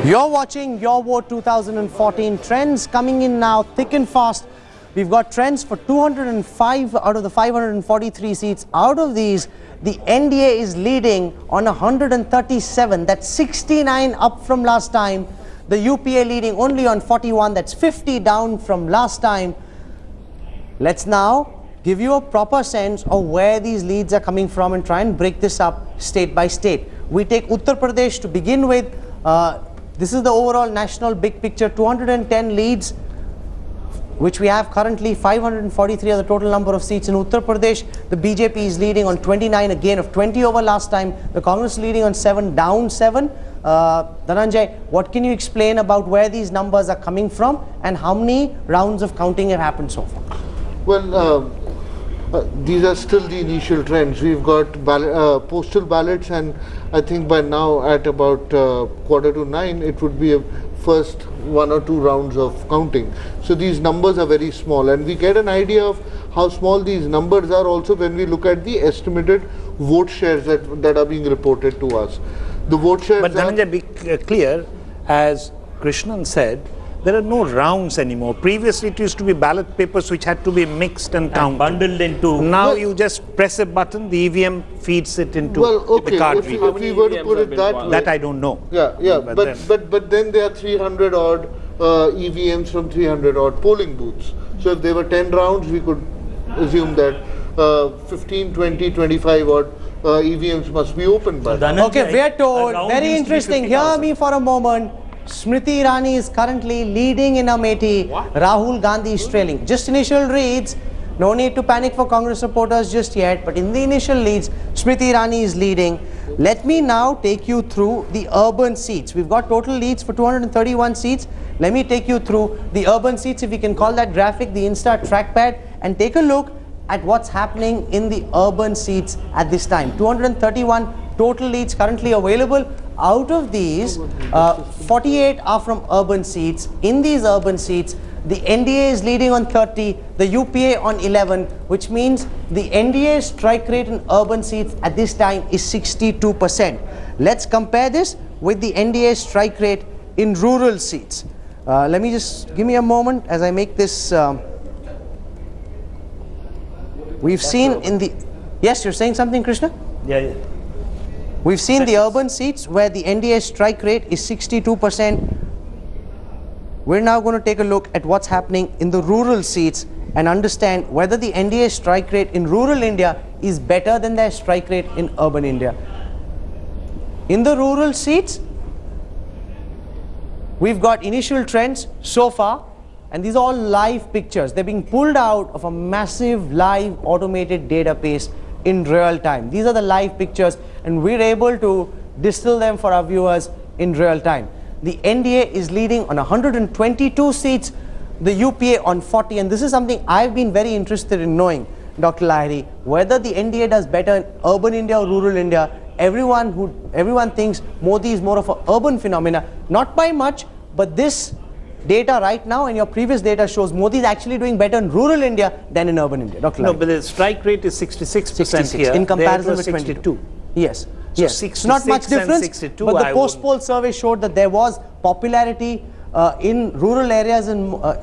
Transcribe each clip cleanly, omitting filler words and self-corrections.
You're watching Your Vote 2014. Trends coming in now thick and fast. We've got trends for 205 out of the 543 seats. Out of these, the NDA is leading on 137. That's 69 up from last time. The UPA leading only on 41. That's 50 down from last time. Let's now give you a proper sense of where these leads are coming from and try and break this up state by state. We take Uttar Pradesh to begin with. This is the overall national big picture. 210 leads, which we have currently. 543 are the total number of seats in Uttar Pradesh. The BJP is leading on 29, a gain of 20 over last time. The Congress leading on 7, down 7. Dhananjay, what can you explain about where these numbers are coming from and how many rounds of counting have happened so far? Well, these are still the initial trends. We've got postal ballots, and I think by now at about 8:45 it would be a first 1 or 2 rounds of counting. So these numbers are very small, and we get an idea of how small these numbers are also when we look at the estimated vote shares that are being reported to us. The vote shares. But Dhananjay, be clear, as Krishnan said, there are no rounds anymore. Previously, it used to be ballot papers which had to be mixed and counted. Bundled into. Now you just press a button, the EVM feeds it into the card. If we were to put it that way. That I don't know. Yeah. But then there are 300 odd EVMs from 300 odd polling booths. So if there were 10 rounds, we could assume that 15, 20, 25 odd EVMs must be opened by now. Okay, we are told, very interesting, hear me for a moment. Smriti Irani is currently leading in Amethi. Rahul Gandhi is trailing. Just initial reads. No need to panic for Congress supporters just yet. But in the initial leads, Smriti Irani is leading. Let me now take you through the urban seats. We've got total leads for 231 seats. Let me take you through the urban seats, if we can call that graphic, the Insta trackpad, and take a look at what's happening in the urban seats at this time. 231 total leads currently available. Out of these, 48 are from urban seats. In these urban seats, the NDA is leading on 30, the UPA on 11, which means the NDA strike rate in urban seats at this time is 62%. Let's compare this with the NDA strike rate in rural seats. Let me just give me a moment as I make this. We've seen in the. Yes, you're saying something, Krishna? Yeah. We've seen the urban seats where the NDA strike rate is 62%. We're now going to take a look at what's happening in the rural seats and understand whether the NDA strike rate in rural India is better than their strike rate in urban India. In the rural seats, we've got initial trends so far, and these are all live pictures. They're being pulled out of a massive live automated database in real time. These are the live pictures, and we're able to distill them for our viewers in real time. The NDA is leading on 122 seats, the UPA on 40, and this is something I've been very interested in knowing, Dr. Lahiri, whether the NDA does better in urban India or rural India. Everyone thinks Modi is more of an urban phenomena, not by much, but this data right now and your previous data shows Modi is actually doing better in rural India than in urban India. Dr. No, but the strike rate is 66% here. In comparison with 62. Yes. So yes. 66 not much difference, 62, but the post-poll survey showed that there was popularity in rural areas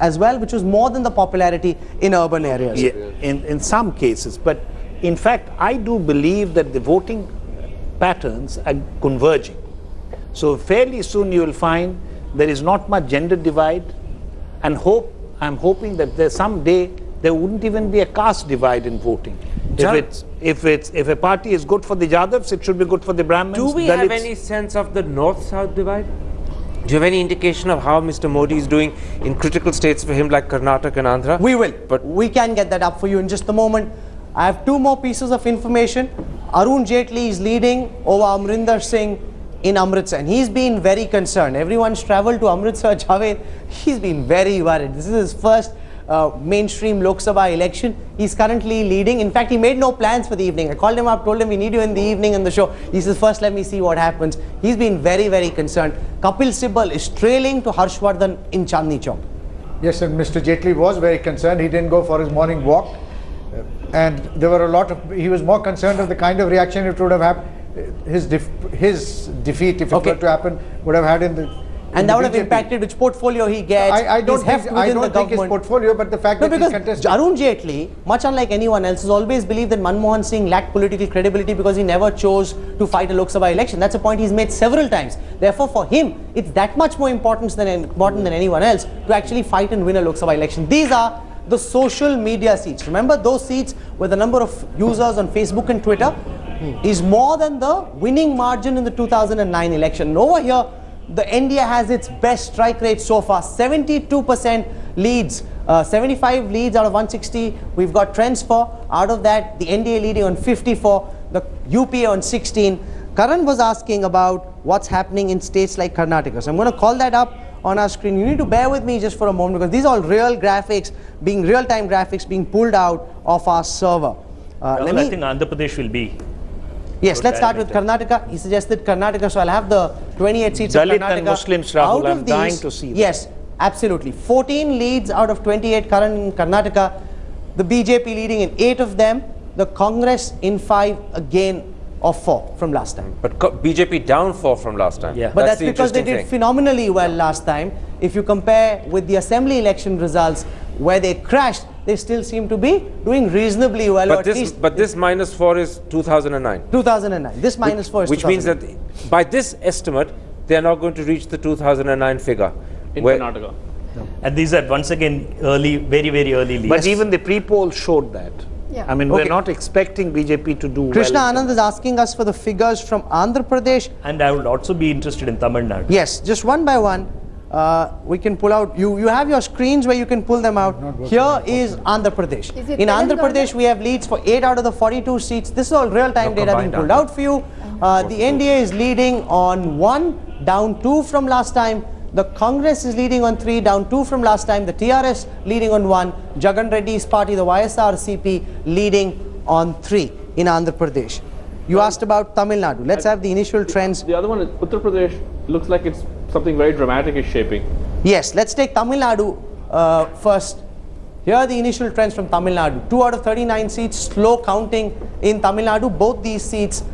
as well, which was more than the popularity in urban areas. Yeah, in some cases. But in fact, I do believe that the voting patterns are converging. So fairly soon you will find there is not much gender divide, and I'm hoping that there's someday there wouldn't even be a caste divide in voting. If a party is good for the Jadavs, it should be good for the Brahmins. Do we have any sense of the north-south divide? Do you have any indication of how Mr. Modi is doing in critical states for him like Karnataka and Andhra? We will, but we can get that up for you in just a moment. I have 2 more pieces of information. Arun Jaitley is leading over Amrinder Singh in Amritsar, and he's been very concerned. Everyone's travelled to Amritsar, Javed. He's been very worried. This is his first mainstream Lok Sabha election. He's currently leading. In fact, he made no plans for the evening. I called him up, told him we need you in the evening in the show. He says, first let me see what happens. He's been very, very concerned. Kapil Sibal is trailing to Harshvardhan in Chandni Chowk. Yes, and Mr. Jaitley was very concerned. He didn't go for his morning walk. And there were a lot of, he was more concerned of the kind of reaction it would have his defeat, if it Okay. were to happen, would have had in the. in And the that would have BJP. impacted which portfolio he gets. I don't his heft think, I within don't the think his government. portfolio, but the fact No, that he because contested. Arun Jaitley, much unlike anyone else, has always believed that Manmohan Singh lacked political credibility because he never chose to fight a Lok Sabha election. That's a point he's made several times. Therefore, for him, it's that much more important than anyone else to actually fight and win a Lok Sabha election. These are the social media seats. Remember those seats where the number of users on Facebook and Twitter is more than the winning margin in the 2009 election. And over here, the NDA has its best strike rate so far, 72% leads, 75 leads out of 160. We've got trends for. Out of that, the NDA leading on 54, the UPA on 16. Karan was asking about what's happening in states like Karnataka. So I'm going to call that up on our screen. You need to bear with me just for a moment because these are all real graphics, real-time graphics being pulled out of our server. I think Andhra Pradesh will be. Yes, let's start with Karnataka. He suggested Karnataka, so I'll have the 28 seats Dalit of Karnataka. and Muslims, Rahul, Out of I'm dying these, to see that. Yes, absolutely. 14 leads out of 28 current in Karnataka. The BJP leading in 8 of them. The Congress in 5, a gain of 4 from last time. But BJP down 4 from last time. Yeah. But that's the because they interesting did thing. phenomenally well last time. If you compare with the assembly election results where they crashed, they still seem to be doing reasonably well. or at least But this -4 is 2009. 2009. This minus 4 is Which means 2009. that by this estimate, they are not going to reach the 2009 figure. In where- Karnataka. And these are once again early, very, very early leads. But even the pre-poll showed that. Yeah. I mean, Okay. we're not expecting BJP to do Krishna well. Anand is asking us for the figures from Andhra Pradesh. And I would also be interested in Tamil Nadu. Yes, just one by one. We can pull out. You have your screens where you can pull them out. Here is Andhra Pradesh. Is it In Andhra Telangana? Pradesh, we have leads for 8 out of the 42 seats. This is all real-time data being pulled out for you. The NDA is leading on 1, down 2 from last time. The Congress is leading on 3, down 2 from last time. The TRS leading on 1. Jagan Reddy's party, the YSRCP, leading on 3 in Andhra Pradesh. You asked about Tamil Nadu. Let's have the initial trends. The other one is Uttar Pradesh. Looks like it's something very dramatic is shaping. Yes, let's take Tamil Nadu first. Here are the initial trends from Tamil Nadu. 2 out of 39 seats, slow counting in Tamil Nadu. Both these seats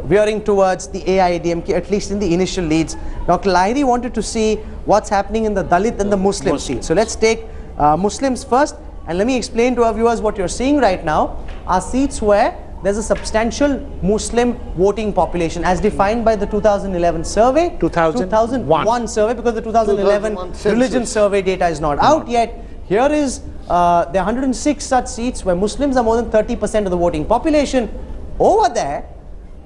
veering towards the AIADMK, at least in the initial leads. Dr. Lahiri wanted to see what's happening in the Dalit and the Muslim seats. So let's take Muslims first, and let me explain to our viewers what you're seeing right now are seats where there's a substantial Muslim voting population as defined by the 2011 survey. 2001 survey, because the 2011 2001 religion census. survey data is not out yet. Here is there are 106 such seats where Muslims are more than 30% of the voting population. Over there,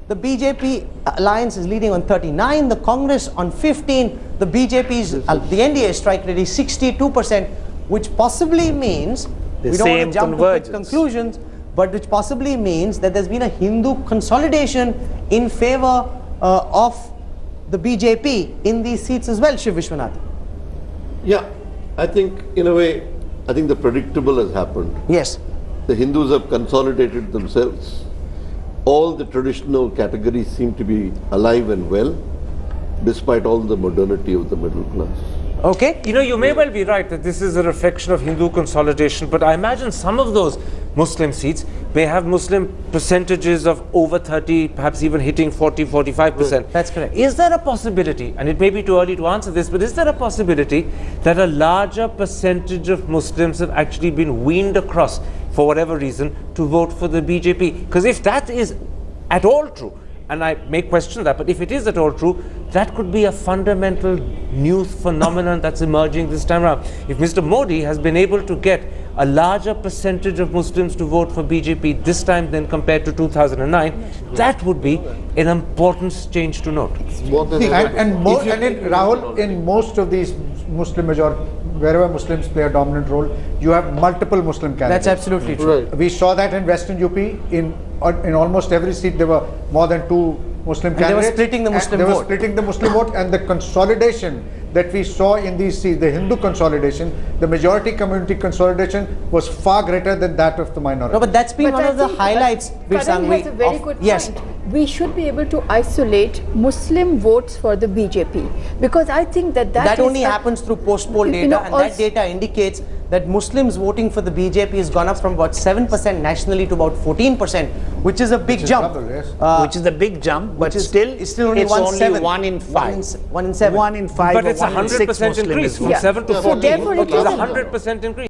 the BJP alliance is leading on 39, the Congress on 15, the BJP's, the NDA strike rate is 62%, which possibly means, The we don't want same to jump to quick convergence. conclusions, but which possibly means that there's been a Hindu consolidation in favor of the BJP in these seats as well, Shiv Vishwanath. Yeah, I think in a way, I think the predictable has happened. Yes. The Hindus have consolidated themselves. All the traditional categories seem to be alive and well, despite all the modernity of the middle class. Okay. You know, you may well be right that this is a reflection of Hindu consolidation, but I imagine some of those Muslim seats may have Muslim percentages of over 30, perhaps even hitting 40, 45%. That's correct. Is there a possibility, and it may be too early to answer this, but is there a possibility that a larger percentage of Muslims have actually been weaned across, for whatever reason, to vote for the BJP? Because if that is at all true, and I may question that, but if it is at all true, that could be a fundamental new phenomenon that's emerging this time around. If Mr. Modi has been able to get a larger percentage of Muslims to vote for BJP this time than compared to 2009, that would be an important change to note. More than ever. And in Rahul, in most of these Muslim majority, wherever Muslims play a dominant role, you have multiple Muslim candidates. That's absolutely true. Right. We saw that in Western UP. In almost every seat, there were more than 2 Muslim And they were candidates. splitting the And Muslim they vote. were splitting the Muslim vote, and the consolidation that we saw in these seats, the Hindu consolidation, the majority community consolidation was far greater than that of the minority. No, but that's been But one I of the think highlights, Veer Karan Sanghvi, has a very of- good yes. point. We should be able to isolate Muslim votes for the BJP, because I think that That is only a- happens through post-poll you data, know, and that also- data indicates that Muslims voting for the BJP has gone up from about 7% nationally to about 14%, which is a big jump. Trouble, yes. Which is a big jump, but It's still, only it's one only seventh. 1 in 5. 1 in 7. One in 5 But or it's a 1 in 6 100% Muslim increase is from voting. 7 to So 14. therefore it It's a is- 100% increase.